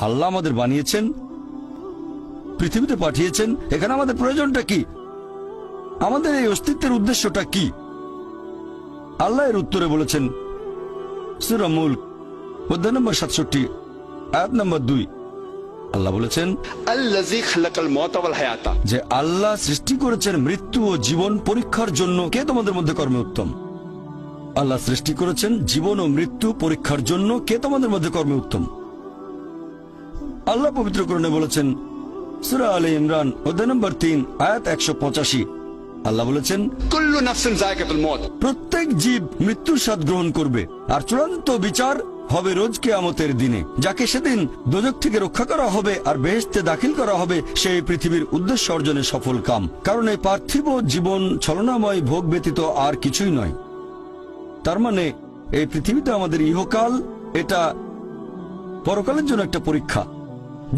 আল্লাহ আমাদের বানিয়েছেন, পৃথিবীতে পাঠিয়েছেন, এখানে আমাদের প্রয়োজনটা কি, আমাদের এই অস্তিত্বের উদ্দেশ্যটা কি? আল্লাহ এর উত্তরে বলেছেন সূরা মুলক অধ্যায় নম্বর 67 আয়াত নম্বর 2। আল্লাহ বলেছেন আল্লাযী খালাকাল মাউতা ওয়াল হায়াতা, যে আল্লাহ সৃষ্টি করেছেন মৃত্যু ও জীবন পরীক্ষার জন্য। কে তোমাদের মধ্যে কর্মে উত্তম? আল্লাহ সৃষ্টি করেছেন জীবন ও মৃত্যু পরীক্ষার জন্য। কে তোমাদের মধ্যে কর্মে উত্তম? আল্লাহ পবিত্র কোরআনে বলেছেন সূরা আলে ইমরান অধ্যায় নম্বর 3 আয়াত 185। আল্লাহ বলেছেন কুল্লু নাফসিন যায়কাতুল মউত, প্রত্যেক জীব মৃত্যুর স্বাদ গ্রহণ করবে, আর চূড়ান্ত বিচার হবে রোজ কিয়ামতের দিনে। যাকে সেদিন দোজখ থেকে রক্ষা করা হবে আর বেহেশতে দাখিল করা হবে, সেই পৃথিবীর উদ্দেশ্য অর্জনে সফল কাম। কারণ এই পার্থিব জীবন ছলনাময় ভোগ ব্যতীত আর কিছুই নয়। তার মানে এই পৃথিবীতে আমাদের ইহকাল, এটা পরকালের জন্য একটা পরীক্ষা।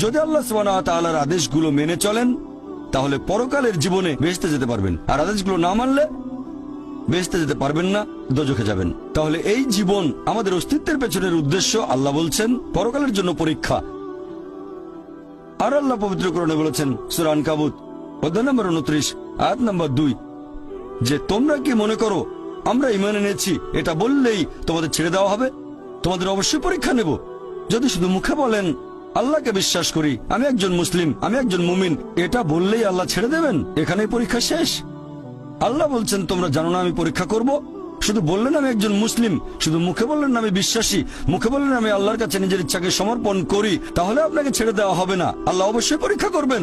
যদি আল্লাহ সুবহানাহু ওয়া তাআলার আদেশগুলো মেনে চলেন, তাহলে পরকালের জীবনে বেহেশতে যেতে পারবেন, আর আদেশগুলো না মানলে বেহেশতে যেতে পারবেন না, দোজখে যাবেন। তাহলে এই জীবন আমাদের অস্তিত্বের পেছনের উদ্দেশ্য। আল্লাহ বলছেন পরকালের জন্য পরীক্ষা। আর আল্লাহ পবিত্র কোরআনে বলেছেন সূরা আনকাবুত অধ্যায় নম্বর 29 আয়াত নম্বর 2 যে তোমরা কি মনে করো আমরা ঈমান এনেছি এটা বললেই তোমাদের ছেড়ে দেওয়া হবে? তোমাদের অবশ্যই পরীক্ষা নেব। যদি শুধু মুখে বলেন আল্লাহকে বিশ্বাস করি, আমি একজন মুসলিম, আমি একজন মুমিন, এটা বললেই আল্লাহ ছেড়ে দেবেন? এখানেই পরীক্ষা শেষ? আল্লাহ বলছেন তোমরা জানো না আমি পরীক্ষা করব? শুধু বললেন আমি একজন মুসলিম, শুধু মুখে বললেন আমি বিশ্বাসী, মুখে বললেন আমি আল্লাহর কাছে নিজের ইচ্ছাকে সমর্পণ করি, তাহলে আপনাকে ছেড়ে দেওয়া হবে না। আল্লাহ অবশ্যই পরীক্ষা করবেন।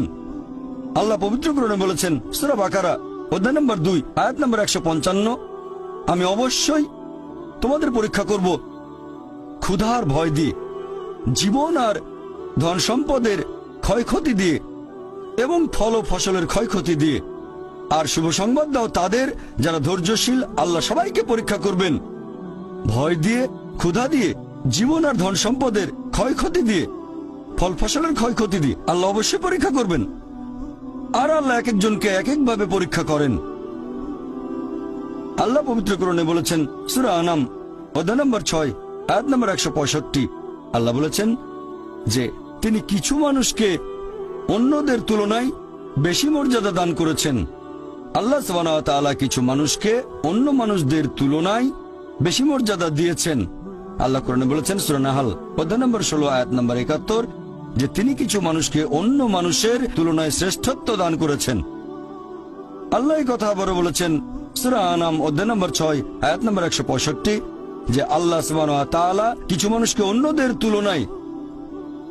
আল্লাহ পবিত্র কোরআনে বলেছেন সূরা বাকারা অধ্যায় নম্বর 2 আয়াত নম্বর 155 আমি অবশ্যই তোমাদের পরীক্ষা করব ক্ষুধার ভয় দিয়ে, জীবন আর ধন সম্পদের ক্ষয়ক্ষতি দিয়ে, এবং ফল ও ফসলের ক্ষয়ক্ষতি দিয়ে। আর শুভ সংবাদ দাও তাদের যারা ধৈর্যশীল। আল্লাহ সবাইকে পরীক্ষা করবেন ভয় দিয়ে, ক্ষুধা দিয়ে, জীবন আর ধন সম্পদের ক্ষয়ক্ষতি দিয়ে, ফল ফসলের ক্ষয়ক্ষতি দিয়ে। আল্লাহ অবশ্যই পরীক্ষা করবেন। আর আল্লাহ এক একজনকে এক একভাবে পরীক্ষা করেন। আল্লাহ পবিত্র কোরআনে বলেছেন সূরা আনাম অধ্যায় নম্বর 6 আয়াত নম্বর 165। আল্লাহ বলেছেন যে তিনি কিছু মানুষকে অন্যদের তুলনায় বেশি মর্যাদা দান করেছেন। আল্লাহ সুবহানাহু ওয়া তাআলা কিছু মানুষকে অন্য মানুষদের তুলনায় বেশি মর্যাদা দিয়েছেন। আল্লাহ কোরআনে বলেছেন সূরা নাহল অধ্যায় নম্বর 16 আয়াত নম্বর 71 যে তিনি কিছু মানুষকে অন্য মানুষের তুলনায় শ্রেষ্ঠত্ব দান করেছেন। আল্লাহ এই কথা আবারও বলেছেন সূরা আনাম অধ্যায় নম্বর 6 আয়াত নম্বর 165 যে আল্লাহ সুবহানাহু ওয়া তাআলা কিছু মানুষকে অন্যদের তুলনায়